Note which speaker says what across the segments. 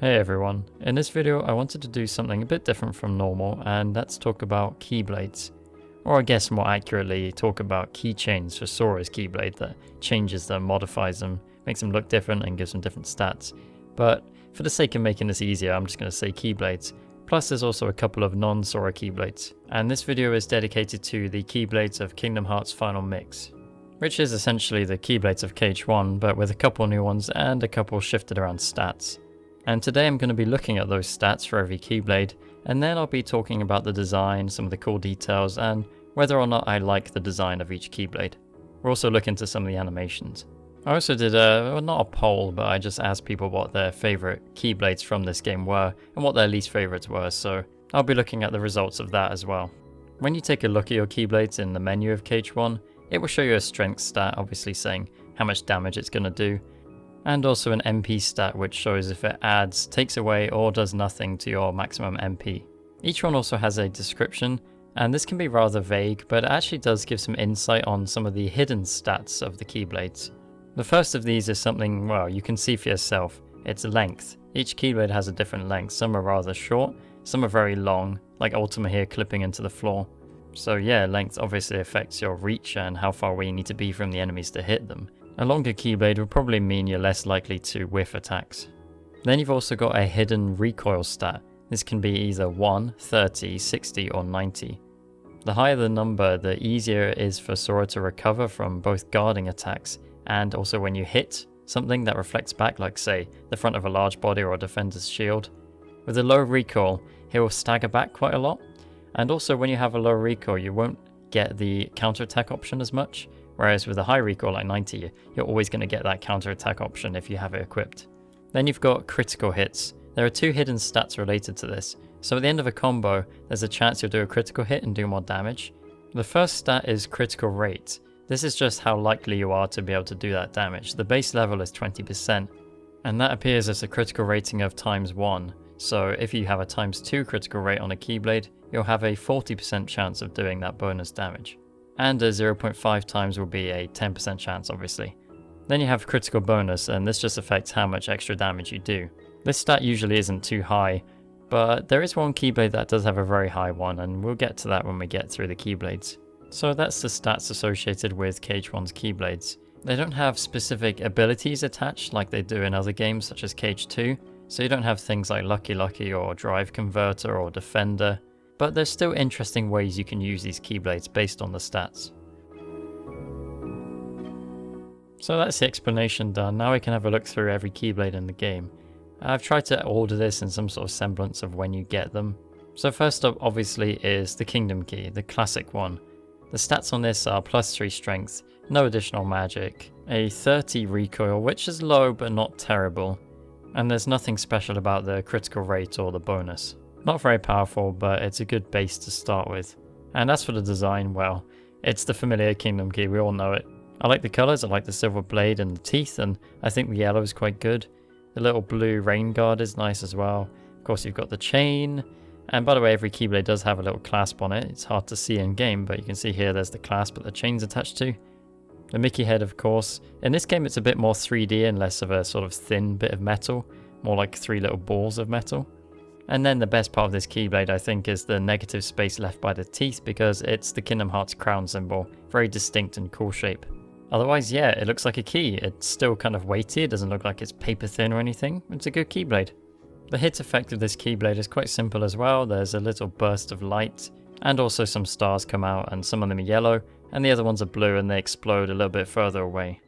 Speaker 1: Hey everyone, in this video I wanted to do something a bit different from normal, and that's talk about Keyblades. Or I guess more accurately, talk about keychains for Sora's Keyblade that changes them, modifies them, makes them look different and gives them different stats. But for the sake of making this easier, I'm just going to say Keyblades. Plus there's also a couple of non-Sora Keyblades. And this video is dedicated to the Keyblades of Kingdom Hearts Final Mix, which is essentially the Keyblades of KH1 but with a couple new ones and a couple shifted around stats. And today I'm going to be looking at those stats for every Keyblade, and then I'll be talking about the design, some of the cool details, and whether or not I like the design of each Keyblade. We'll also look into some of the animations. I also did not a poll, but I just asked people what their favourite Keyblades from this game were, and what their least favourites were, so I'll be looking at the results of that as well. When you take a look at your Keyblades in the menu of KH1, it will show you a strength stat, obviously saying how much damage it's going to do, and also an MP stat which shows if it adds, takes away or does nothing to your maximum MP. Each one also has a description, and this can be rather vague, but it actually does give some insight on some of the hidden stats of the Keyblades. The first of these is something, well, you can see for yourself. It's length. Each Keyblade has a different length. Some are rather short, some are very long, like Ultima here clipping into the floor. So yeah, length obviously affects your reach and how far away you need to be from the enemies to hit them. A longer Keyblade will probably mean you're less likely to whiff attacks. Then you've also got a hidden recoil stat. This can be either 1, 30, 60 or 90. The higher the number, the easier it is for Sora to recover from both guarding attacks and also when you hit something that reflects back, like say the front of a large body or a defender's shield. With a low recoil, he will stagger back quite a lot, and also when you have a low recoil you won't get the counterattack option as much. Whereas with a high recoil like 90, you're always going to get that counter-attack option if you have it equipped. Then you've got critical hits. There are two hidden stats related to this. So at the end of a combo, there's a chance you'll do a critical hit and do more damage. The first stat is critical rate. This is just how likely you are to be able to do that damage. The base level is 20%, and that appears as a critical rating of ×1. So if you have a ×2 critical rate on a Keyblade, you'll have a 40% chance of doing that bonus damage. And a 0.5 times will be a 10% chance, obviously. Then you have critical bonus, and this just affects how much extra damage you do. This stat usually isn't too high, but there is one Keyblade that does have a very high one, and we'll get to that when we get through the Keyblades. So that's the stats associated with KH1's Keyblades. They don't have specific abilities attached like they do in other games such as KH2, so you don't have things like Lucky Lucky or Drive Converter or Defender. But there's still interesting ways you can use these Keyblades based on the stats. So that's the explanation done. Now we can have a look through every Keyblade in the game. I've tried to order this in some sort of semblance of when you get them. So first up obviously is the Kingdom Key, the classic one. The stats on this are +3 strength, no additional magic, a 30 recoil which is low but not terrible, and there's nothing special about the critical rate or the bonus. Not very powerful, but it's a good base to start with. And as for the design, well, it's the familiar Kingdom Key, we all know it. I like the colours, I like the silver blade and the teeth, and I think the yellow is quite good. The little blue rain guard is nice as well. Of course you've got the chain, and by the way every Keyblade does have a little clasp on it. It's hard to see in game, but you can see here there's the clasp that the chain's attached to. The Mickey head, of course. In this game it's a bit more 3D and less of a sort of thin bit of metal, more like 3 little balls of metal. And then the best part of this Keyblade I think is the negative space left by the teeth, because it's the Kingdom Hearts crown symbol. Very distinct and cool shape. Otherwise, yeah, it looks like a key. It's still kind of weighty, it doesn't look like it's paper thin or anything. It's a good Keyblade. The hit effect of this Keyblade is quite simple as well. There's a little burst of light, and also some stars come out, and some of them are yellow, and the other ones are blue and they explode a little bit further away.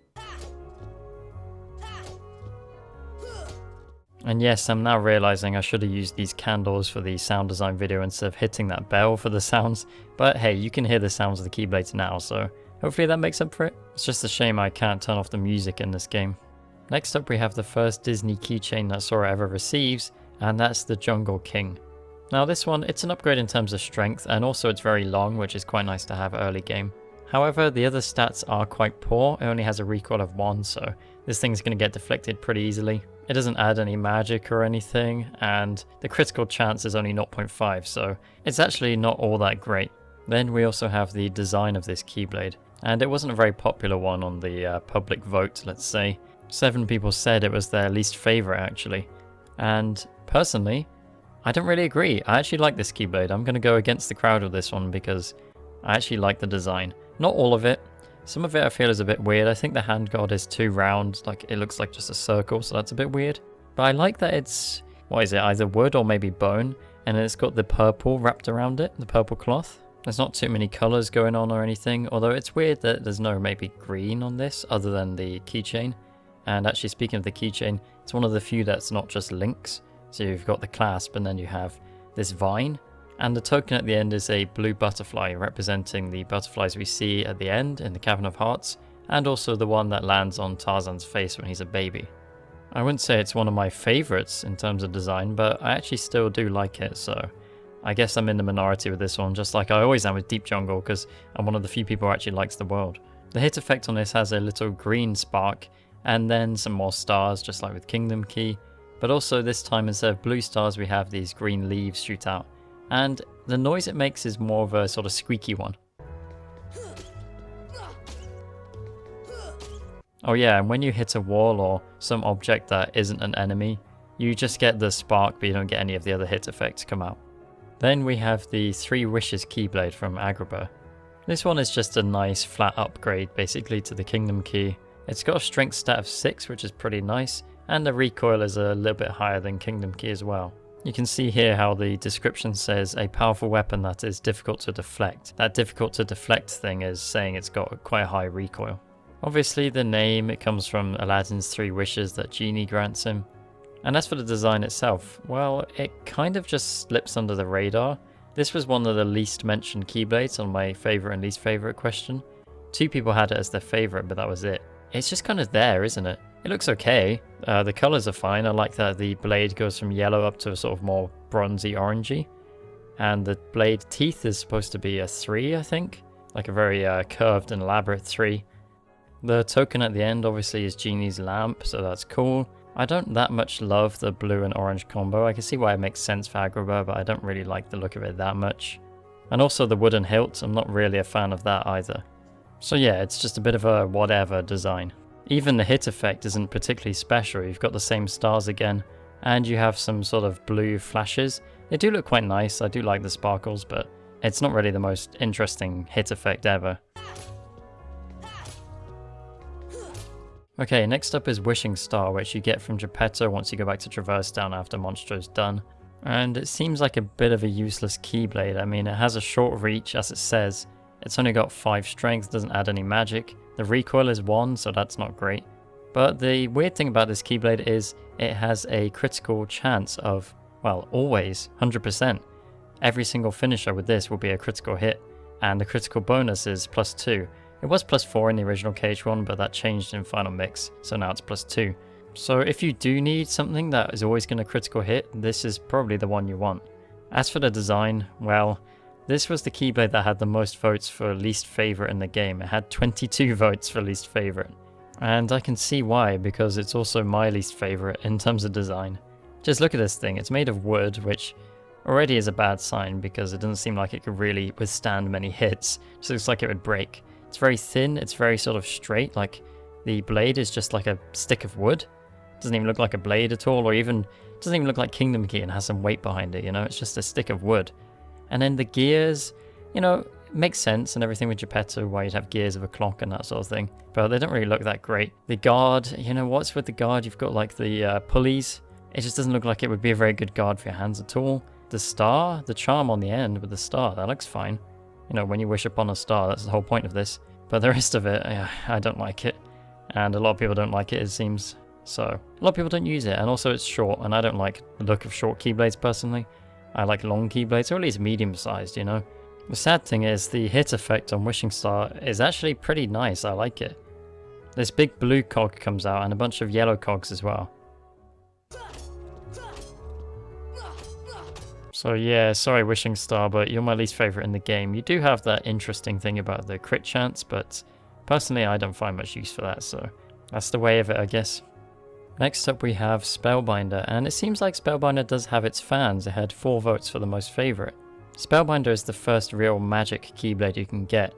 Speaker 1: And yes, I'm now realising I should have used these candles for the sound design video instead of hitting that bell for the sounds. But hey, you can hear the sounds of the Keyblades now, so hopefully that makes up for it. It's just a shame I can't turn off the music in this game. Next up we have the first Disney keychain that Sora ever receives, and that's the Jungle King. Now this one, it's an upgrade in terms of strength, and also it's very long, which is quite nice to have early game. However, the other stats are quite poor. It only has a recoil of 1, so this thing's going to get deflected pretty easily. It doesn't add any magic or anything, and the critical chance is only 0.5, so it's actually not all that great. Then we also have the design of this Keyblade, and it wasn't a very popular one on the public vote, let's say. 7 people said it was their least favourite actually. And personally, I don't really agree. I actually like this Keyblade. I'm going to go against the crowd with this one because I actually like the design. Not all of it. Some of it I feel is a bit weird. I think the hand guard is too round, like it looks like just a circle, so that's a bit weird. But I like that it's, what is it, either wood or maybe bone, and then it's got the purple wrapped around it, the purple cloth. There's not too many colours going on or anything, although it's weird that there's no maybe green on this other than the keychain. And actually, speaking of the keychain, it's one of the few that's not just links. So you've got the clasp and then you have this vine. And the token at the end is a blue butterfly representing the butterflies we see at the end in the Cavern of Hearts, and also the one that lands on Tarzan's face when he's a baby. I wouldn't say it's one of my favourites in terms of design, but I actually still do like it, so I guess I'm in the minority with this one, just like I always am with Deep Jungle, because I'm one of the few people who actually likes the world. The hit effect on this has a little green spark, and then some more stars, just like with Kingdom Key, but also this time instead of blue stars we have these green leaves shoot out, and the noise it makes is more of a sort of squeaky one. Oh yeah, and when you hit a wall or some object that isn't an enemy, you just get the spark but you don't get any of the other hit effects come out. Then we have the 3 Wishes Keyblade from Agrabah. This one is just a nice flat upgrade basically to the Kingdom Key. It's got a strength stat of 6, which is pretty nice, and the recoil is a little bit higher than Kingdom Key as well. You can see here how the description says a powerful weapon that is difficult to deflect. That difficult to deflect thing is saying it's got quite a high recoil. Obviously the name, it comes from Aladdin's 3 wishes that Genie grants him. And as for the design itself, well, it kind of just slips under the radar. This was one of the least mentioned Keyblades on my favourite and least favourite question. 2 people had it as their favourite, but that was it. It's just kind of there, isn't it? It looks okay. The colours are fine. I like that the blade goes from yellow up to a sort of more bronzy orangey. And the blade teeth is supposed to be a 3, I think. Like a very curved and elaborate 3. The token at the end obviously is Genie's lamp, so that's cool. I don't that much love the blue and orange combo. I can see why it makes sense for Agrabah, but I don't really like the look of it that much. And also the wooden hilt, I'm not really a fan of that either. So yeah, it's just a bit of a whatever design. Even the hit effect isn't particularly special. You've got the same stars again, and you have some sort of blue flashes. They do look quite nice, I do like the sparkles, but it's not really the most interesting hit effect ever. Okay, next up is Wishing Star, which you get from Geppetto once you go back to Traverse Town after Monstro's done. And it seems like a bit of a useless Keyblade. I mean, it has a short reach, as it says. It's only got 5 strength, doesn't add any magic. The recoil is 1, so that's not great. But the weird thing about this Keyblade is it has a critical chance of, well, always, 100%. Every single finisher with this will be a critical hit, and the critical bonus is +2. It was +4 in the original KH1, but that changed in Final Mix, so now it's +2. So if you do need something that is always going to critical hit, this is probably the one you want. As for the design, well, this was the Keyblade that had the most votes for least favourite in the game. It had 22 votes for least favourite. And I can see why, because it's also my least favourite in terms of design. Just look at this thing, it's made of wood, which already is a bad sign because it doesn't seem like it could really withstand many hits. It just looks like it would break. It's very thin, it's very sort of straight, like the blade is just like a stick of wood. It doesn't even look like a blade at all, or even, it doesn't even look like Kingdom Key and has some weight behind it, you know, it's just a stick of wood. And then the gears, you know, it makes sense and everything with Geppetto, why you'd have gears of a clock and that sort of thing, but they don't really look that great. The guard, you know, what's with the guard? You've got like the pulleys. It just doesn't look like it would be a very good guard for your hands at all. The star, the charm on the end with the star, that looks fine. You know, when you wish upon a star, that's the whole point of this. But the rest of it, I don't like it. And a lot of people don't like it, it seems. So, a lot of people don't use it. And also it's short, and I don't like the look of short Keyblades personally. I like long Keyblades, or at least medium-sized, you know. The sad thing is, the hit effect on Wishing Star is actually pretty nice, I like it. This big blue cog comes out, and a bunch of yellow cogs as well. So yeah, sorry Wishing Star, but you're my least favourite in the game. You do have that interesting thing about the crit chance, but personally I don't find much use for that, so that's the way of it, I guess. Next up we have Spellbinder, and it seems like Spellbinder does have its fans. It had 4 votes for the most favourite. Spellbinder is the first real magic Keyblade you can get.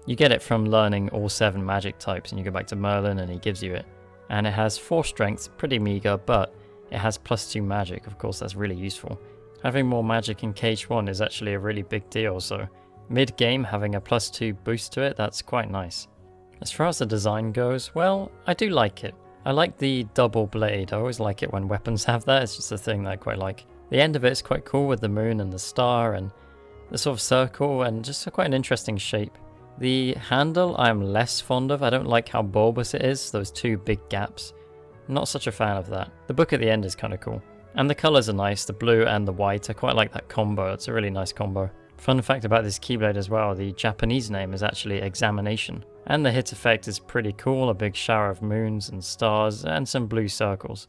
Speaker 1: You get it from learning all 7 magic types, and you go back to Merlin and he gives you it. And it has 4 strength, pretty meager, but it has +2 magic. Of course, that's really useful. Having more magic in KH1 is actually a really big deal, so mid-game having a +2 boost to it, that's quite nice. As far as the design goes, well, I do like it. I like the double blade. I always like it when weapons have that. It's just a thing that I quite like. The end of it is quite cool with the moon and the star and the sort of circle and just quite an interesting shape. The handle I'm less fond of. I don't like how bulbous it is, those two big gaps. I'm not such a fan of that. The book at the end is kind of cool. And the colours are nice, the blue and the white. I quite like that combo. It's a really nice combo. Fun fact about this Keyblade as well, the Japanese name is actually Examination. And the hit effect is pretty cool, a big shower of moons and stars and some blue circles.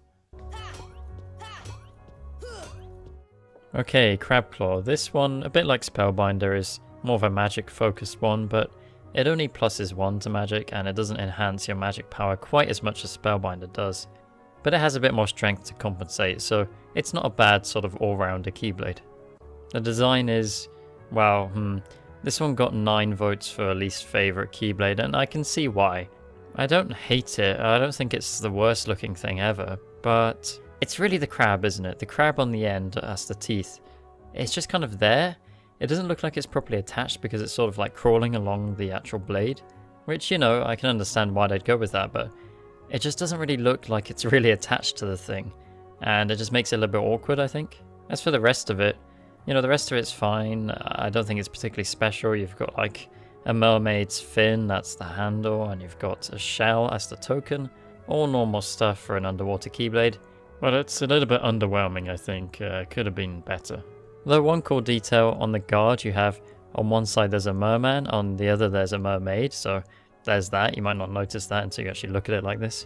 Speaker 1: Okay, Crabclaw. This one, a bit like Spellbinder, is more of a magic focused one, but it only pluses 1 to magic and it doesn't enhance your magic power quite as much as Spellbinder does. But it has a bit more strength to compensate, so it's not a bad sort of all-rounder Keyblade. The design is, well, this one got 9 votes for least favourite Keyblade, and I can see why. I don't hate it, I don't think it's the worst looking thing ever, but it's really the crab, isn't it? The crab on the end, that's the teeth. It's just kind of there. It doesn't look like it's properly attached because it's sort of like crawling along the actual blade, which, you know, I can understand why they'd go with that, but it just doesn't really look like it's really attached to the thing, and it just makes it a little bit awkward, I think. As for the rest of it, you know, the rest of it's fine. I don't think it's particularly special. You've got like a mermaid's fin, that's the handle, and you've got a shell as the token. All normal stuff for an underwater Keyblade, but it's a little bit underwhelming, I think. Could have been better. Though one cool detail on the guard, you have on one side there's a merman, on the other there's a mermaid, so there's that. You might not notice that until you actually look at it like this.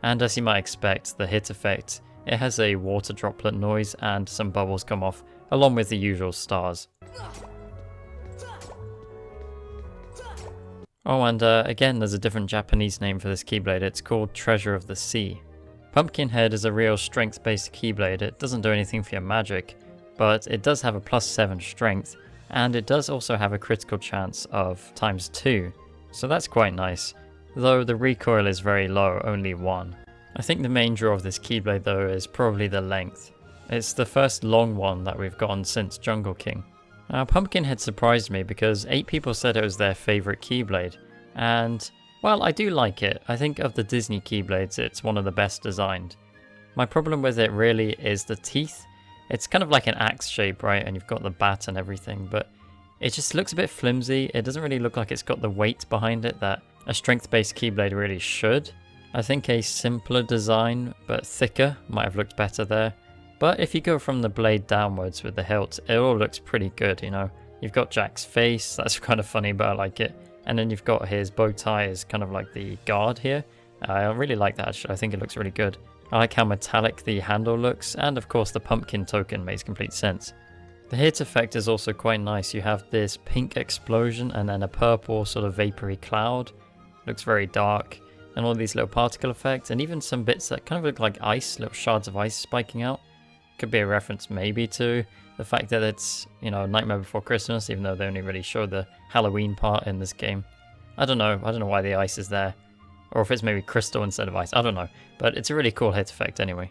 Speaker 1: And as you might expect, the hit effect, it has a water droplet noise and some bubbles come off, along with the usual stars. Oh, and again, there's a different Japanese name for this Keyblade. It's called Treasure of the Sea. Pumpkinhead is a real strength-based Keyblade. It doesn't do anything for your magic, but it does have a +7 strength, and it does also have a critical chance of ×2. So that's quite nice, though the recoil is very low, only 1. I think the main draw of this Keyblade though is probably the length. It's the first long one that we've gotten since Jungle King. Now Pumpkinhead surprised me because 8 people said it was their favourite Keyblade, and well, I do like it. I think of the Disney Keyblades it's one of the best designed. My problem with it really is the teeth. It's kind of like an axe shape, right, and you've got the bat and everything, but it just looks a bit flimsy. It doesn't really look like it's got the weight behind it that a strength-based Keyblade really should. I think a simpler design, but thicker, might have looked better there. But if you go from the blade downwards with the hilt, it all looks pretty good, you know. You've got Jack's face, that's kind of funny, but I like it. And then you've got his bow tie as kind of like the guard here. I really like that, actually. I think it looks really good. I like how metallic the handle looks, and of course the pumpkin token makes complete sense. The hit effect is also quite nice. You have this pink explosion and then a purple sort of vapory cloud. Looks very dark. And all these little particle effects and even some bits that kind of look like ice, little shards of ice spiking out. Could be a reference maybe to the fact that it's, you know, Nightmare Before Christmas, even though they only really show the Halloween part in this game. I don't know why the ice is there. Or if it's maybe crystal instead of ice, I don't know. But it's a really cool hit effect anyway.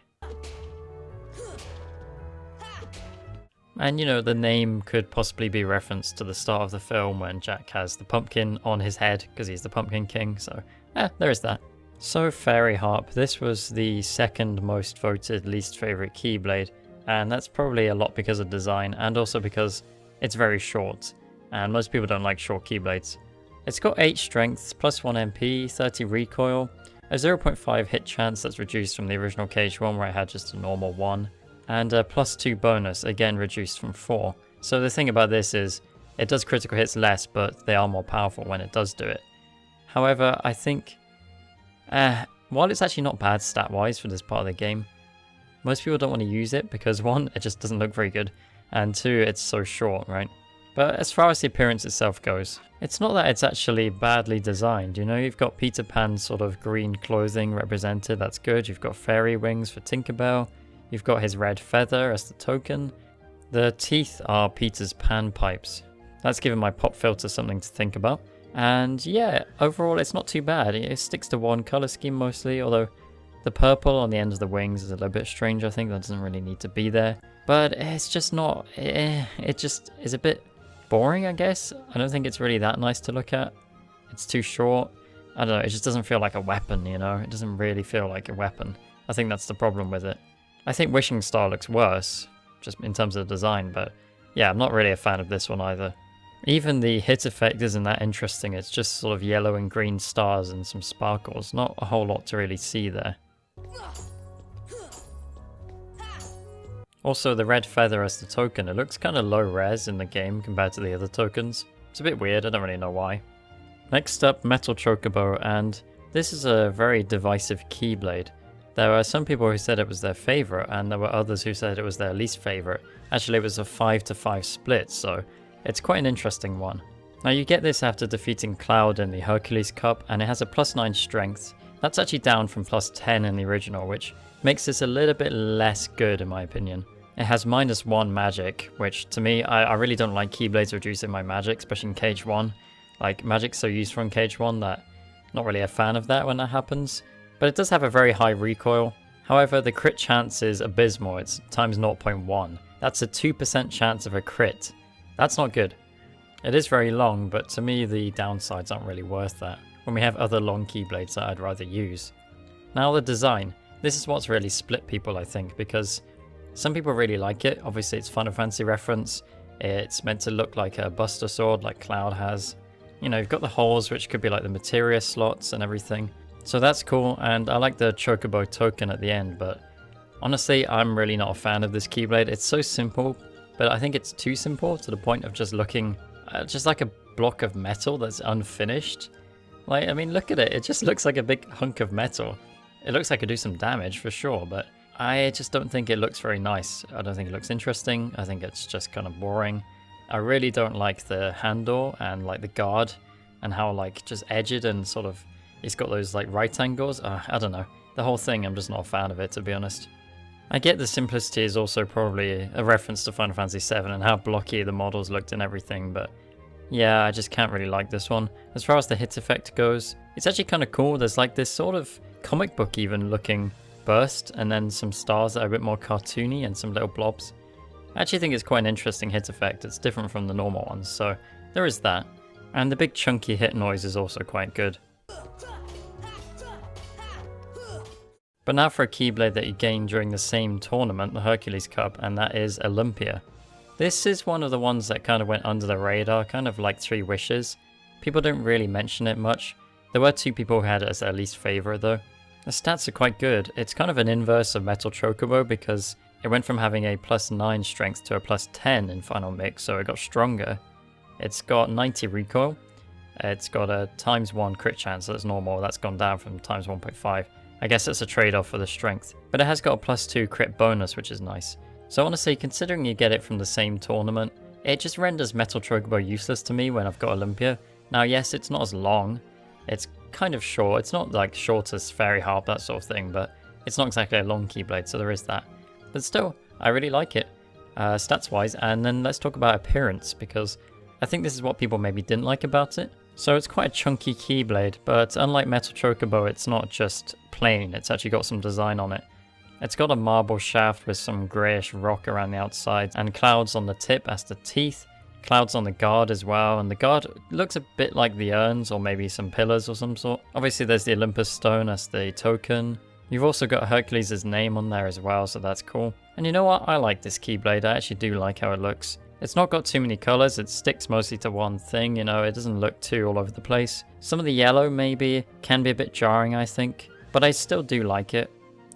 Speaker 1: And you know, the name could possibly be referenced to the start of the film when Jack has the pumpkin on his head because he's the Pumpkin King, so there is that. So Fairy Harp, this was the second most voted least favourite Keyblade, and that's probably a lot because of design and also because it's very short, and most people don't like short Keyblades. It's got 8 strength, +1 MP, 30 recoil, a 0.5 hit chance that's reduced from the original KH1 where it had just a normal 1, and a +2 bonus, again reduced from 4. So the thing about this is, it does critical hits less, but they are more powerful when it does do it. However, I think, while it's actually not bad stat-wise for this part of the game, most people don't want to use it because 1, it just doesn't look very good, and 2, it's so short, right? But as far as the appearance itself goes, it's not that it's actually badly designed, you know, you've got Peter Pan's sort of green clothing represented, that's good, you've got fairy wings for Tinkerbell, you've got his red feather as the token, the teeth are Peter's panpipes, that's given my pop filter something to think about, and yeah, overall it's not too bad, it sticks to one colour scheme mostly, although The purple on the end of the wings is a little bit strange, I think. That doesn't really need to be there. But it's just not... it just is a bit boring, I guess. I don't think it's really that nice to look at. It's too short. I don't know, it just doesn't feel like a weapon, you know? It doesn't really feel like a weapon. I think that's the problem with it. I think Wishing Star looks worse, just in terms of the design, but yeah, I'm not really a fan of this one either. Even the hit effect isn't that interesting. It's just sort of yellow and green stars and some sparkles. Not a whole lot to really see there. Also, the red feather as the token, it looks kind of low res in the game compared to the other tokens. It's a bit weird, I don't really know why. Next up, Metal Chocobo, and this is a very divisive Keyblade. There were some people who said it was their favourite, and there were others who said it was their least favourite. Actually, it was a 5-to-5 split, so it's quite an interesting one. Now, you get this after defeating Cloud in the Hercules Cup, and it has a +9 strength. That's actually down from +10 in the original, which makes this a little bit less good in my opinion. It has -1 magic, which to me, I really don't like Keyblades reducing my magic, especially in KH1. Like, magic's so useful in KH1 that I'm not really a fan of that when that happens. But it does have a very high recoil. However, the crit chance is abysmal. It's times 0.1. That's a 2% chance of a crit. That's not good. It is very long, but to me the downsides aren't really worth that when we have other long Keyblades that I'd rather use. Now the design. This is what's really split people, I think, because some people really like it. Obviously it's Final Fantasy reference. It's meant to look like a Buster Sword like Cloud has. You know, you've got the holes which could be like the materia slots and everything. So that's cool, and I like the Chocobo token at the end, but honestly I'm really not a fan of this Keyblade. It's so simple, but I think it's too simple to the point of just looking just like a block of metal that's unfinished. Like, I mean, look at it. It just looks like a big hunk of metal. It looks like it could do some damage for sure, but I just don't think it looks very nice. I don't think it looks interesting. I think it's just kind of boring. I really don't like the handle and like the guard and how like just edged and sort of it's got those like right angles. I don't know. The whole thing, I'm just not a fan of it, to be honest. I get the simplicity is also probably a reference to Final Fantasy VII and how blocky the models looked and everything, but yeah, I just can't really like this one. As far as the hit effect goes, it's actually kind of cool. There's like this sort of comic book even looking burst and then some stars that are a bit more cartoony and some little blobs. I actually think it's quite an interesting hit effect. It's different from the normal ones, so there is that. And the big chunky hit noise is also quite good. But now for a Keyblade that you gain during the same tournament, the Hercules Cup, and that is Olympia. This is one of the ones that kind of went under the radar, kind of like Three Wishes. People don't really mention it much. There were 2 people who had it as their least favourite though. The stats are quite good. It's kind of an inverse of Metal Chocobo because it went from having a +9 strength to a +10 in Final Mix, so it got stronger. It's got 90 recoil. It's got a ×1 crit chance, that's normal. That's gone down from ×1.5. I guess it's a trade-off for the strength. But it has got a +2 crit bonus, which is nice. So honestly, considering you get it from the same tournament, it just renders Metal Chocobo useless to me when I've got Olympia. Now yes, it's not as long. It's kind of short. It's not like short as Fairy Harp, that sort of thing, but it's not exactly a long Keyblade, so there is that. But still, I really like it, stats-wise. And then let's talk about appearance, because I think this is what people maybe didn't like about it. So it's quite a chunky Keyblade, but unlike Metal Chocobo, it's not just plain, it's actually got some design on it. It's got a marble shaft with some greyish rock around the outside, and clouds on the tip as the teeth, clouds on the guard as well, and the guard looks a bit like the urns or maybe some pillars or some sort. Obviously there's the Olympus stone as the token. You've also got Hercules' name on there as well, so that's cool. And you know what, I like this Keyblade, I actually do like how it looks. It's not got too many colours, it sticks mostly to one thing, you know, it doesn't look too all over the place. Some of the yellow maybe can be a bit jarring, I think, but I still do like it.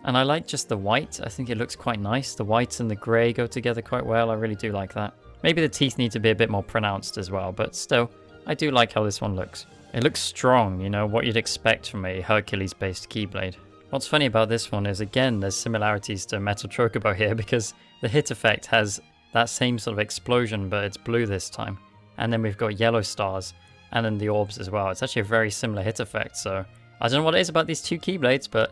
Speaker 1: And I like just the white, I think it looks quite nice. The white and the grey go together quite well, I really do like that. Maybe the teeth need to be a bit more pronounced as well, but still, I do like how this one looks. It looks strong, you know, what you'd expect from a Hercules-based Keyblade. What's funny about this one is, again, there's similarities to Metal Chocobo here because the hit effect has that same sort of explosion, but it's blue this time. And then we've got yellow stars, and then the orbs as well. It's actually a very similar hit effect, so I don't know what it is about these 2 Keyblades, but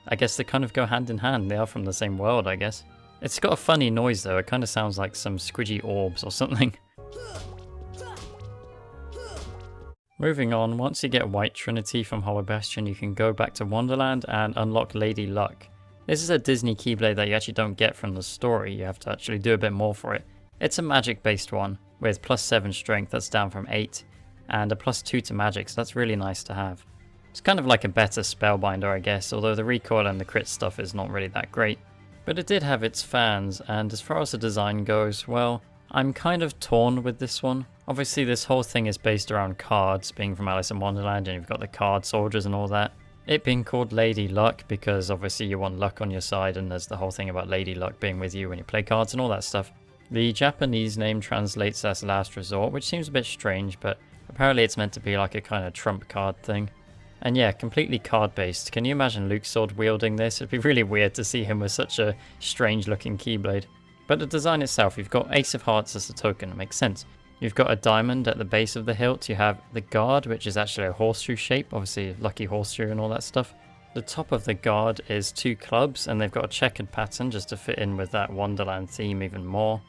Speaker 1: I guess they kind of go hand in hand. They are from the same world, I guess. It's got a funny noise though, it kind of sounds like some squidgy orbs or something. Moving on, once you get White Trinity from Hollow Bastion, you can go back to Wonderland and unlock Lady Luck. This is a Disney Keyblade that you actually don't get from the story, you have to actually do a bit more for it. It's a magic based one, with +7 strength, that's down from 8, and a +2 to magic, so that's really nice to have. It's kind of like a better Spellbinder, I guess, although the recoil and the crit stuff is not really that great. But it did have its fans, and as far as the design goes, well, I'm kind of torn with this one. Obviously this whole thing is based around cards, being from Alice in Wonderland, and you've got the card soldiers and all that. It being called Lady Luck because obviously you want luck on your side, and there's the whole thing about Lady Luck being with you when you play cards and all that stuff. The Japanese name translates as Last Resort, which seems a bit strange, but apparently it's meant to be like a kind of trump card thing. And yeah, completely card based. Can you imagine Luke sword wielding this? It'd be really weird to see him with such a strange looking Keyblade. But the design itself, you've got Ace of Hearts as a token, it makes sense. You've got a diamond at the base of the hilt, you have the guard, which is actually a horseshoe shape, obviously lucky horseshoe and all that stuff. The top of the guard is 2 clubs, and they've got a checkered pattern just to fit in with that Wonderland theme even more.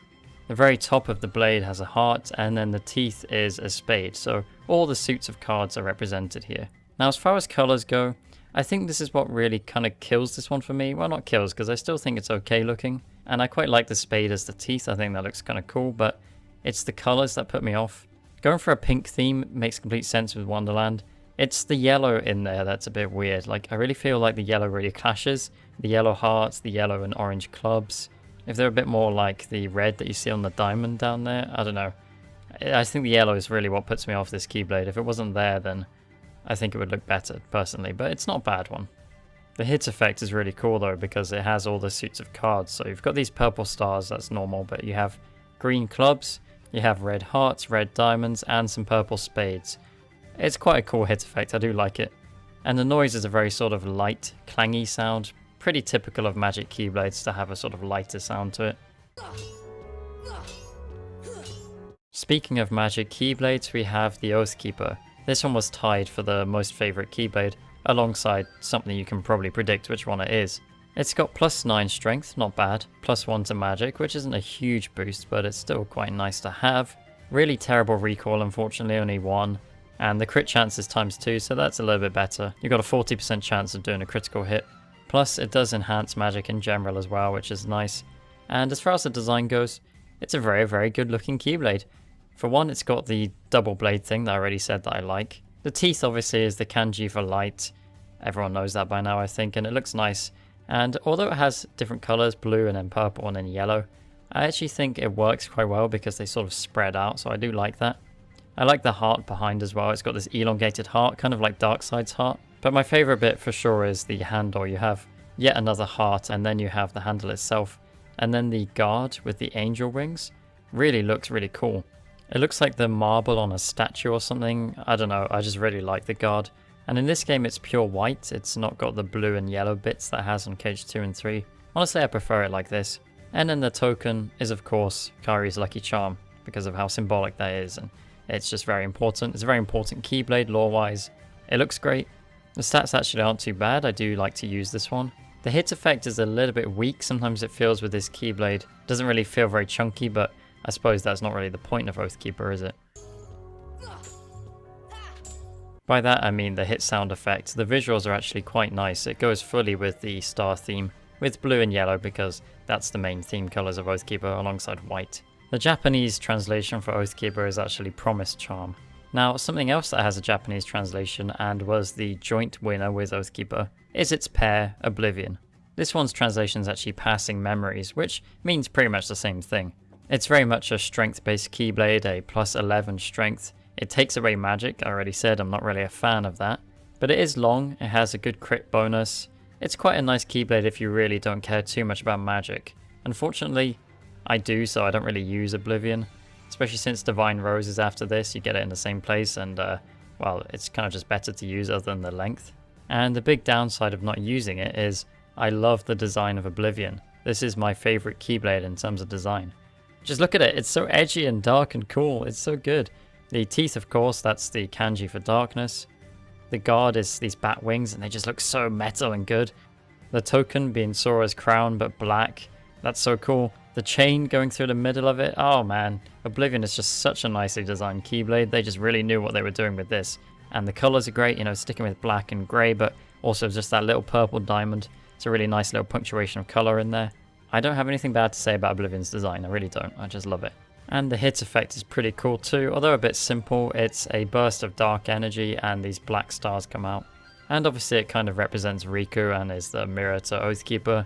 Speaker 1: The very top of the blade has a heart, and then the teeth is a spade, so all the suits of cards are represented here. Now as far as colours go, I think this is what really kind of kills this one for me. Well, not kills, because I still think it's okay looking. And I quite like the spade as the teeth, I think that looks kind of cool, but it's the colours that put me off. Going for a pink theme makes complete sense with Wonderland. It's the yellow in there that's a bit weird. Like, I really feel like the yellow really clashes. The yellow hearts, the yellow and orange clubs. If they're a bit more like the red that you see on the diamond down there, I don't know. I think the yellow is really what puts me off this Keyblade. If it wasn't there, then I think it would look better, personally, but it's not a bad one. The hit effect is really cool though, because it has all the suits of cards. So you've got these purple stars, that's normal, but you have green clubs, you have red hearts, red diamonds, and some purple spades. It's quite a cool hit effect, I do like it. And the noise is a very sort of light, clangy sound, pretty typical of Magic Keyblades to have a sort of lighter sound to it. Speaking of Magic Keyblades, we have the Oathkeeper. This one was tied for the most favourite Keyblade, alongside something you can probably predict which one it is. It's got +9 strength, not bad, +1 to magic, which isn't a huge boost, but it's still quite nice to have. Really terrible recoil, unfortunately, only 1, and the crit chance is ×2, so that's a little bit better. You've got a 40% chance of doing a critical hit. Plus, it does enhance magic in general as well, which is nice. And as far as the design goes, it's a very, very good looking Keyblade. For one, it's got the double blade thing that I already said that I like. The teeth obviously is the kanji for light. Everyone knows that by now, I think, and it looks nice. And although it has different colours, blue and then purple and then yellow, I actually think it works quite well because they sort of spread out, so I do like that. I like the heart behind as well. It's got this elongated heart, kind of like Darkseid's heart. But my favourite bit for sure is the handle. You have yet another heart, and then you have the handle itself. And then the guard with the angel wings really looks really cool. It looks like the marble on a statue or something. I don't know, I just really like the guard. And in this game it's pure white, it's not got the blue and yellow bits that it has on KH2 and 3. Honestly, I prefer it like this. And then the token is of course Kari's lucky charm, because of how symbolic that is, and it's just very important. It's a very important Keyblade lore-wise. It looks great. The stats actually aren't too bad, I do like to use this one. The hit effect is a little bit weak, sometimes it feels with this Keyblade. It doesn't really feel very chunky, but I suppose that's not really the point of Oathkeeper, is it? By that I mean the hit sound effect. The visuals are actually quite nice. It goes fully with the star theme, with blue and yellow because that's the main theme colours of Oathkeeper alongside white. The Japanese translation for Oathkeeper is actually Promised Charm. Now, something else that has a Japanese translation and was the joint winner with Oathkeeper is its pair, Oblivion. This one's translation is actually Passing Memories, which means pretty much the same thing. It's very much a strength-based Keyblade, a +11 strength. It takes away magic, I already said I'm not really a fan of that. But it is long, it has a good crit bonus. It's quite a nice Keyblade if you really don't care too much about magic. Unfortunately, I do, so I don't really use Oblivion. Especially since Divine Rose is after this, you get it in the same place, and well, it's kind of just better to use other than the length. And the big downside of not using it is I love the design of Oblivion. This is my favourite Keyblade in terms of design. Just look at it, it's so edgy and dark and cool, it's so good. The teeth, of course, that's the kanji for darkness. The guard is these bat wings and they just look so metal and good. The token being Sora's crown but black, that's so cool. The chain going through the middle of it, oh man. Oblivion is just such a nicely designed Keyblade. They just really knew what they were doing with this. And the colors are great, you know, sticking with black and grey, but also just that little purple diamond. It's a really nice little punctuation of color in there. I don't have anything bad to say about Oblivion's design, I really don't. I just love it. And the hit effect is pretty cool too, although a bit simple. It's a burst of dark energy and these black stars come out. And obviously it kind of represents Riku and is the mirror to Oathkeeper.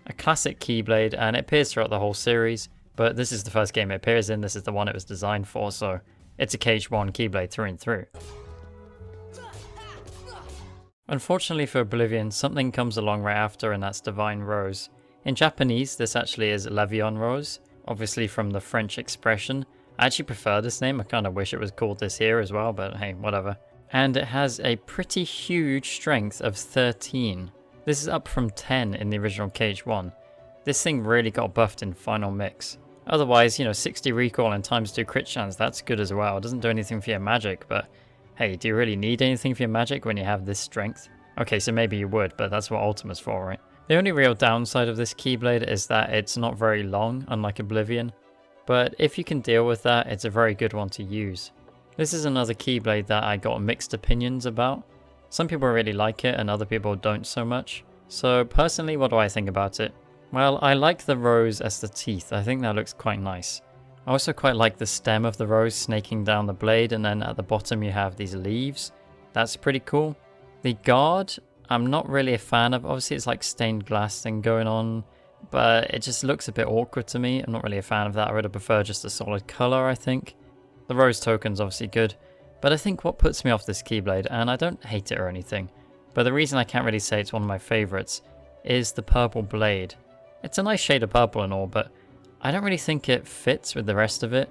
Speaker 1: A classic Keyblade, and it appears throughout the whole series, but this is the first game it appears in, this is the one it was designed for, so it's a KH1 Keyblade through and through. Unfortunately for Oblivion, something comes along right after, and that's Divine Rose. In Japanese, this actually is Levion Rose, obviously from the French expression. I actually prefer this name, I kind of wish it was called this here as well, but hey, whatever. And it has a pretty huge strength of 13. This is up from 10 in the original KH1. This thing really got buffed in Final Mix. Otherwise, you know, 60 recoil and times 2 crit chance, that's good as well. It doesn't do anything for your magic, but hey, do you really need anything for your magic when you have this strength? Okay, so maybe you would, but that's what Ultima's for, right? The only real downside of this Keyblade is that it's not very long, unlike Oblivion. But if you can deal with that, it's a very good one to use. This is another Keyblade that I got mixed opinions about. Some people really like it and other people don't so much. So personally, what do I think about it? Well, I like the rose as the teeth. I think that looks quite nice. I also quite like the stem of the rose snaking down the blade, and then at the bottom you have these leaves. That's pretty cool. The guard, I'm not really a fan of. Obviously it's like stained glass thing going on, but it just looks a bit awkward to me. I'm not really a fan of that. I would have preferred just a solid color, I think. The rose token's obviously good. But I think what puts me off this Keyblade, and I don't hate it or anything, but the reason I can't really say it's one of my favourites, is the purple blade. It's a nice shade of purple and all, but I don't really think it fits with the rest of it.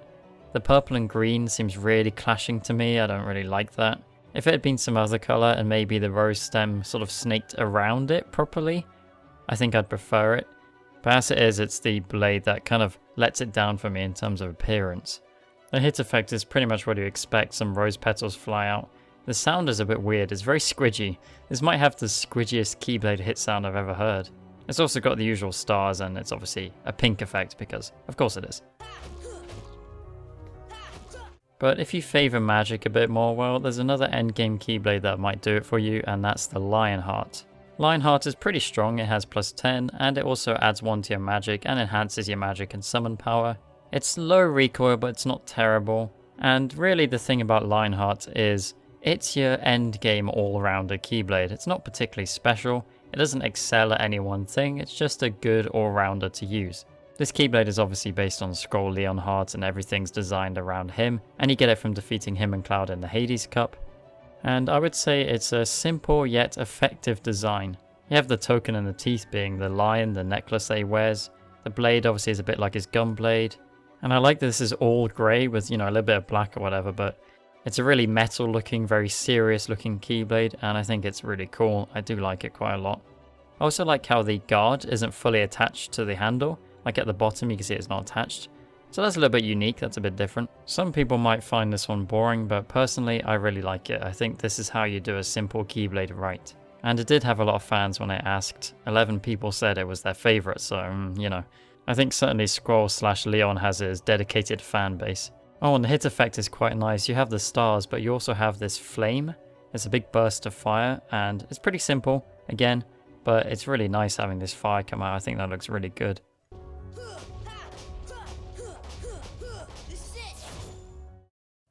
Speaker 1: The purple and green seems really clashing to me, I don't really like that. If it had been some other colour and maybe the rose stem sort of snaked around it properly, I think I'd prefer it. But as it is, it's the blade that kind of lets it down for me in terms of appearance. The hit effect is pretty much what you expect, some rose petals fly out. The sound is a bit weird, it's very squidgy. This might have the squidgiest Keyblade hit sound I've ever heard. It's also got the usual stars, and it's obviously a pink effect because, of course it is. But if you favour magic a bit more, well, there's another endgame Keyblade that might do it for you, and that's the Lionheart. Lionheart is pretty strong, it has plus 10, and it also adds 1 to your magic and enhances your magic and summon power. It's low recoil, but it's not terrible. And really the thing about Lionheart is it's your endgame all-rounder Keyblade. It's not particularly special, it doesn't excel at any one thing, it's just a good all-rounder to use. This Keyblade is obviously based on Scroll Lionheart and everything's designed around him, and you get it from defeating him and Cloud in the Hades Cup. And I would say it's a simple yet effective design. You have the token and the teeth being the lion, the necklace that he wears. The blade obviously is a bit like his gun blade. And I like that this is all grey with, you know, a little bit of black or whatever, but it's a really metal looking, very serious looking Keyblade, and I think it's really cool. I do like it quite a lot. I also like how the guard isn't fully attached to the handle. Like at the bottom you can see it's not attached. So that's a little bit unique, that's a bit different. Some people might find this one boring, but personally I really like it. I think this is how you do a simple Keyblade right. And it did have a lot of fans when I asked. 11 people said it was their favourite, so you know. I think certainly Scroll/Leon has his dedicated fan base. Oh, and the hit effect is quite nice. You have the stars, but you also have this flame. It's a big burst of fire, and it's pretty simple, again, but it's really nice having this fire come out. I think that looks really good.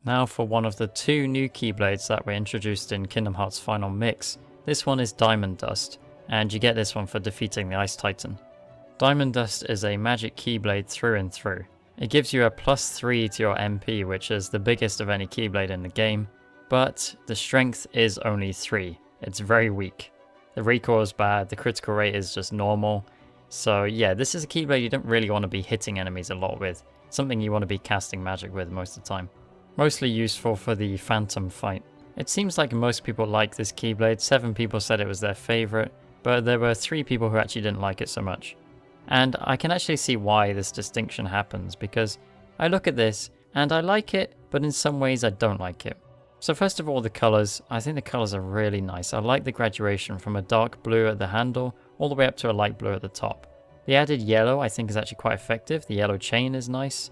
Speaker 1: Now for one of the 2 new Keyblades that were introduced in Kingdom Hearts Final Mix. This one is Diamond Dust, and you get this one for defeating the Ice Titan. Diamond Dust is a magic Keyblade through and through. It gives you a +3 to your MP, which is the biggest of any Keyblade in the game, but the strength is only 3. It's very weak. The recoil is bad, the critical rate is just normal. So yeah, this is a Keyblade you don't really want to be hitting enemies a lot with. It's something you want to be casting magic with most of the time. Mostly useful for the Phantom fight. It seems like most people like this Keyblade. 7 people said it was their favourite, but there were 3 people who actually didn't like it so much. And I can actually see why this distinction happens, because I look at this and I like it, but in some ways I don't like it. So first of all, the colours. I think the colours are really nice. I like the graduation from a dark blue at the handle all the way up to a light blue at the top. The added yellow I think is actually quite effective. The yellow chain is nice.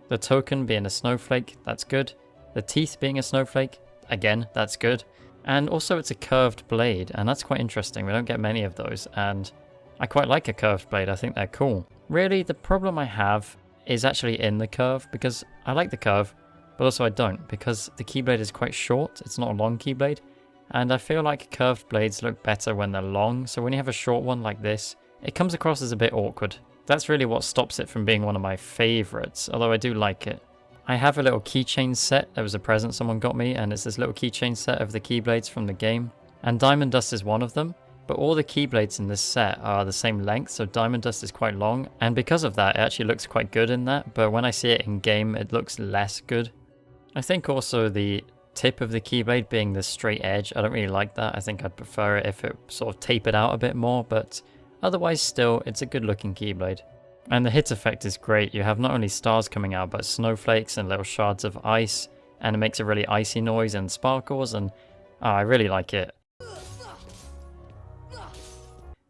Speaker 1: The token being a snowflake, that's good. The teeth being a snowflake, again, that's good. And also it's a curved blade, and that's quite interesting. We don't get many of those, and I quite like a curved blade. I think they're cool. Really, the problem I have is actually in the curve, because I like the curve, but also I don't, because the Keyblade is quite short. It's not a long Keyblade, and I feel like curved blades look better when they're long, so when you have a short one like this, it comes across as a bit awkward. That's really what stops it from being one of my favorites, although I do like it. I have a little keychain set. There was a present someone got me, and it's this little keychain set of the Keyblades from the game. And Diamond Dust is one of them, but all the Keyblades in this set are the same length, so Diamond Dust is quite long, and because of that, it actually looks quite good in that, but when I see it in game, it looks less good. I think also the tip of the Keyblade being this straight edge, I don't really like that. I think I'd prefer it if it sort of tapered out a bit more, but otherwise still, it's a good looking Keyblade. And the hit effect is great. You have not only stars coming out, but snowflakes and little shards of ice, and it makes a really icy noise and sparkles, and I really like it.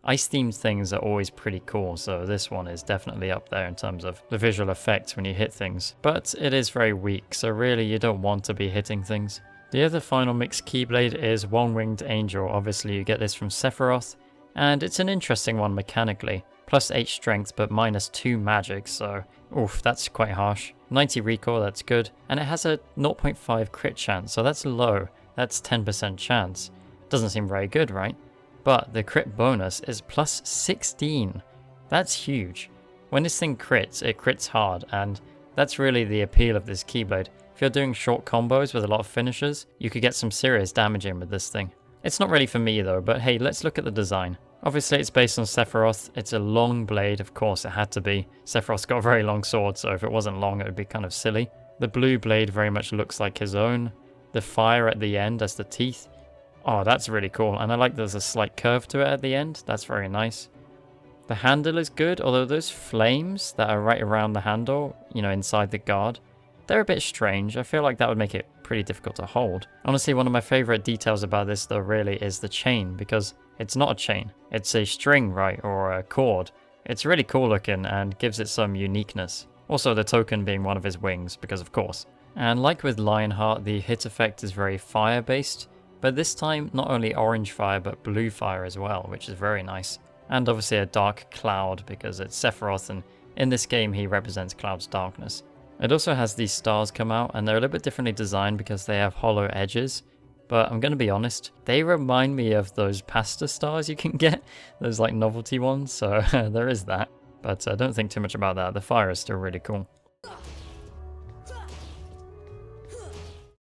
Speaker 1: Ice-themed things are always pretty cool, so this one is definitely up there in terms of the visual effects when you hit things. But it is very weak, so really you don't want to be hitting things. The other final mixed Keyblade is One-Winged Angel. Obviously you get this from Sephiroth, and it's an interesting one mechanically. Plus 8 strength, but minus 2 magic, so oof, that's quite harsh. 90 recoil, that's good. And it has a 0.5 crit chance, so that's low. That's 10% chance. Doesn't seem very good, right? But the crit bonus is plus 16. That's huge. When this thing crits, it crits hard, and that's really the appeal of this Keyblade. If you're doing short combos with a lot of finishers, you could get some serious damage in with this thing. It's not really for me though, but hey, let's look at the design. Obviously it's based on Sephiroth. It's a long blade, of course it had to be. Sephiroth's got a very long sword, so if it wasn't long it would be kind of silly. The blue blade very much looks like his own. The fire at the end as the teeth. Oh, that's really cool, and I like there's a slight curve to it at the end. That's very nice. The handle is good, although those flames that are right around the handle, you know, inside the guard, they're a bit strange. I feel like that would make it pretty difficult to hold. Honestly, one of my favorite details about this though really is the chain, because it's not a chain. It's a string, right, or a cord. It's really cool looking and gives it some uniqueness. Also the token being one of his wings, because of course. And like with Lionheart, the hit effect is very fire based, but this time not only orange fire but blue fire as well, which is very nice. And obviously a dark cloud because it's Sephiroth, and in this game he represents Cloud's darkness. It also has these stars come out, and they're a little bit differently designed because they have hollow edges. But I'm going to be honest, they remind me of those pasta stars you can get, those like novelty ones, so there is that. But don't think too much about that, the fire is still really cool.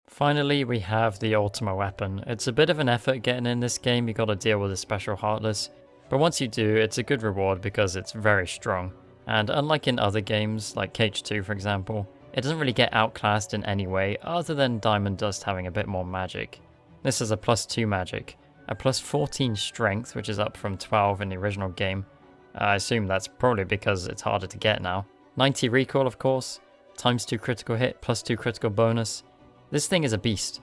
Speaker 1: Finally, we have the Ultima Weapon. It's a bit of an effort getting in this game, you got to deal with a special Heartless. But once you do, it's a good reward because it's very strong. And unlike in other games, like KH2 for example, it doesn't really get outclassed in any way other than Diamond Dust having a bit more magic. This is a plus 2 magic, a plus 14 strength, which is up from 12 in the original game. I assume that's probably because it's harder to get now. 90 recoil of course, times 2 critical hit, plus 2 critical bonus. This thing is a beast,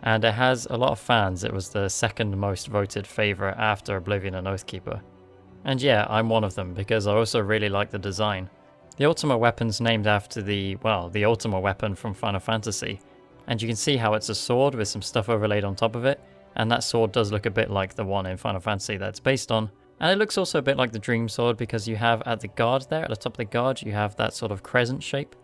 Speaker 1: and it has a lot of fans. It was the second most voted favourite after Oblivion and Oathkeeper. And yeah, I'm one of them because I also really like the design. The Ultima Weapon's named after the Ultima Weapon from Final Fantasy. And you can see how it's a sword with some stuff overlaid on top of it. And that sword does look a bit like the one in Final Fantasy that's based on. And it looks also a bit like the Dream Sword because you have at the guard there, at the top of the guard, you have that sort of crescent shape.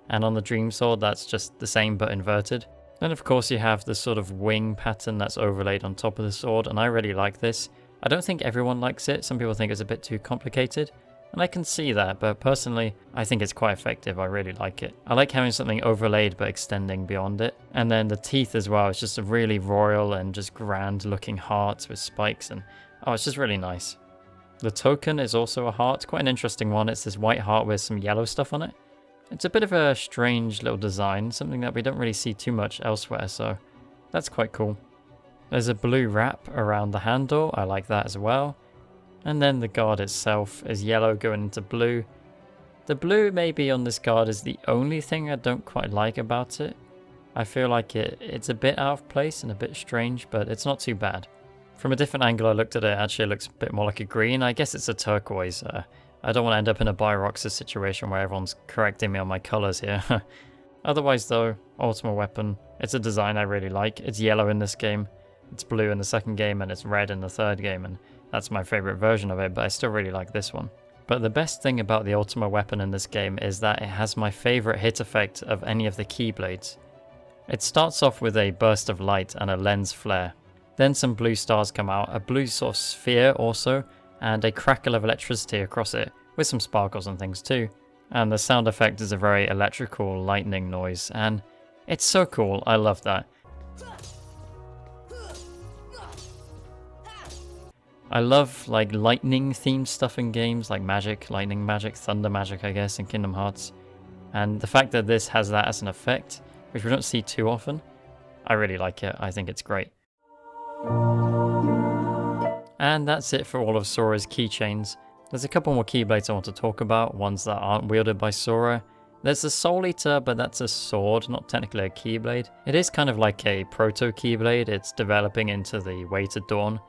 Speaker 1: And on the Dream Sword, that's just the same but inverted. Then of course you have the sort of wing pattern that's overlaid on top of the sword, and I really like this. I don't think everyone likes it. Some people think it's a bit too complicated. And I can see that, but personally, I think it's quite effective. I really like it. I like having something overlaid but extending beyond it. And then the teeth as well. It's just a really royal and just grand looking heart with spikes, and oh, it's just really nice. The token is also a heart, quite an interesting one. It's this white heart with some yellow stuff on it. It's a bit of a strange little design, something that we don't really see too much elsewhere, so that's quite cool. There's a blue wrap around the handle, I like that as well. And then the guard itself is yellow going into blue. The blue maybe on this guard is the only thing I don't quite like about it. I feel like it's a bit out of place and a bit strange, but it's not too bad. From a different angle I looked at it, actually it looks a bit more like a green. I guess it's a turquoise. I don't want to end up in a Byrox's situation where everyone's correcting me on my colours here. Otherwise though, Ultima Weapon, it's a design I really like. It's yellow in this game, it's blue in the second game, and it's red in the third game, and that's my favourite version of it, but I still really like this one. But the best thing about the Ultima Weapon in this game is that it has my favourite hit effect of any of the Keyblades. It starts off with a burst of light and a lens flare. Then some blue stars come out, a blue sort of sphere also, and a crackle of electricity across it, with some sparkles and things too. And the sound effect is a very electrical lightning noise, and it's so cool, I love that. I love like lightning themed stuff in games, like magic, lightning magic, thunder magic I guess in Kingdom Hearts. And the fact that this has that as an effect, which we don't see too often, I really like it, I think it's great. And that's it for all of Sora's keychains. There's a couple more Keyblades I want to talk about, ones that aren't wielded by Sora. There's the Soul Eater, but that's a sword, not technically a Keyblade. It is kind of like a proto-Keyblade, it's developing into the Weighted Dawn.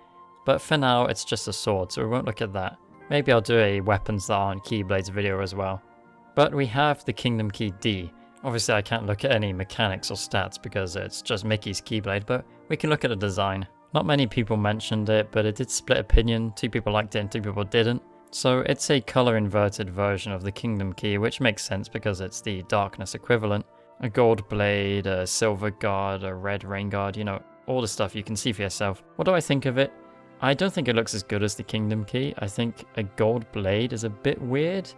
Speaker 1: But for now, it's just a sword, so we won't look at that. Maybe I'll do a weapons that aren't Keyblades video as well. But we have the Kingdom Key D. Obviously I can't look at any mechanics or stats because it's just Mickey's Keyblade, but we can look at the design. Not many people mentioned it, but it did split opinion. 2 people liked it and 2 people didn't. So it's a color inverted version of the Kingdom Key, which makes sense because it's the darkness equivalent. A gold blade, a silver guard, a red rain guard, you know, all the stuff you can see for yourself. What do I think of it? I don't think it looks as good as the Kingdom Key. I think a gold blade is a bit weird.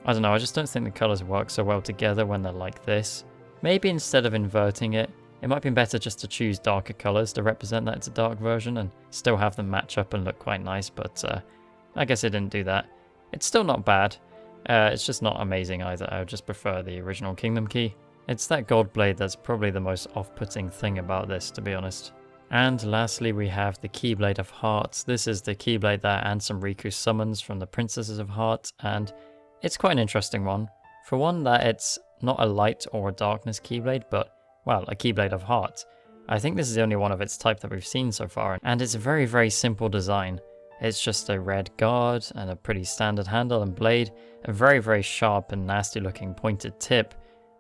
Speaker 1: I don't know, I just don't think the colors work so well together when they're like this. Maybe instead of inverting it, it might be better just to choose darker colors to represent that it's a dark version and still have them match up and look quite nice, but I guess it didn't do that. It's still not bad, it's just not amazing either. I would just prefer the original Kingdom Key. It's that gold blade that's probably the most off-putting thing about this, to be honest. And lastly we have the Keyblade of Hearts. This is the Keyblade that Ansem Riku summons from the Princesses of Heart, and it's quite an interesting one. For one, that it's not a light or a darkness Keyblade, but, well, a Keyblade of Heart. I think this is the only one of its type that we've seen so far, and it's a very, very simple design. It's just a red guard and a pretty standard handle and blade, a very, very sharp and nasty looking pointed tip,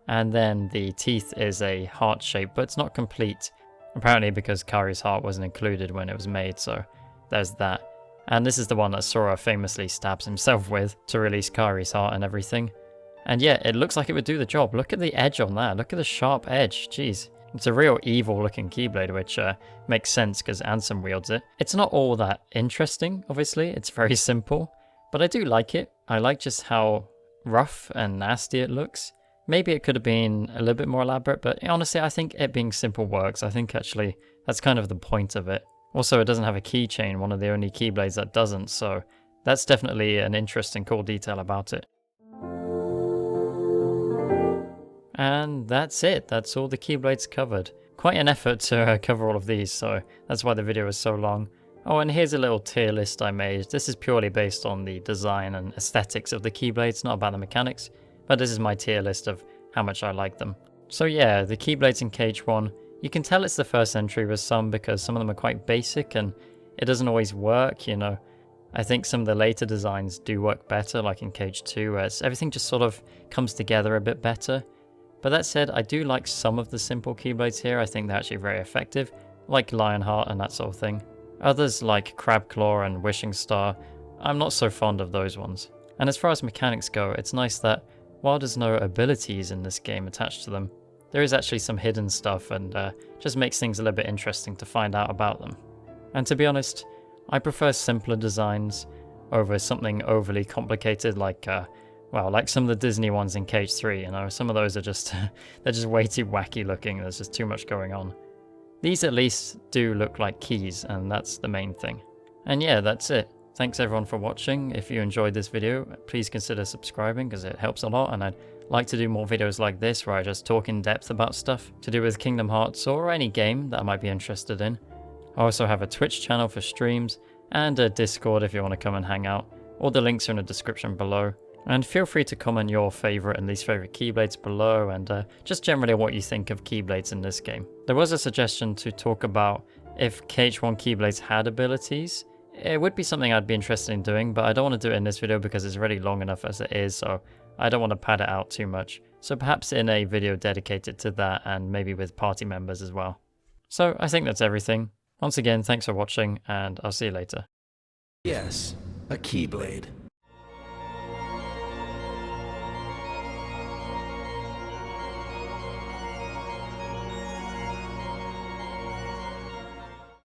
Speaker 1: and then the teeth is a heart shape, but it's not complete. Apparently because Kari's heart wasn't included when it was made, so there's that. And this is the one that Sora famously stabs himself with to release Kari's heart and everything. And yeah, it looks like it would do the job. Look at the edge on that, look at the sharp edge, jeez. It's a real evil looking Keyblade, which makes sense because Ansem wields it. It's not all that interesting, obviously, it's very simple, but I do like it. I like just how rough and nasty it looks. Maybe it could have been a little bit more elaborate, but honestly I think it being simple works. I think actually that's kind of the point of it. Also, it doesn't have a keychain, one of the only Keyblades that doesn't, so that's definitely an interesting cool detail about it. And that's it, that's all the Keyblades covered. Quite an effort to cover all of these, so that's why the video is so long. Oh, and here's a little tier list I made. This is purely based on the design and aesthetics of the Keyblades, not about the mechanics, but this is my tier list of how much I like them. So yeah, the Keyblades in KH1, you can tell it's the first entry with some because some of them are quite basic and it doesn't always work, you know. I think some of the later designs do work better, like in KH2, where everything just sort of comes together a bit better. But that said, I do like some of the simple Keyblades here. I think they're actually very effective, like Lionheart and that sort of thing. Others, like Crabclaw and Wishing Star, I'm not so fond of those ones. And as far as mechanics go, it's nice that while there's no abilities in this game attached to them, there is actually some hidden stuff and just makes things a little bit interesting to find out about them. And to be honest, I prefer simpler designs over something overly complicated like like some of the Disney ones in KH3, you know, some of those are just, they're just way too wacky looking, there's just too much going on. These at least do look like keys, and that's the main thing. And yeah, that's it. Thanks everyone for watching. If you enjoyed this video, please consider subscribing because it helps a lot, and I'd like to do more videos like this where I just talk in depth about stuff to do with Kingdom Hearts or any game that I might be interested in. I also have a Twitch channel for streams and a Discord if you want to come and hang out. All the links are in the description below. And feel free to comment your favourite and least favourite Keyblades below, and just generally what you think of Keyblades in this game. There was a suggestion to talk about if KH1 Keyblades had abilities. It would be something I'd be interested in doing, but I don't want to do it in this video because it's already long enough as it is, so I don't want to pad it out too much. So perhaps in a video dedicated to that, and maybe with party members as well. So I think that's everything. Once again, thanks for watching, and I'll see you later.
Speaker 2: Yes, a Keyblade.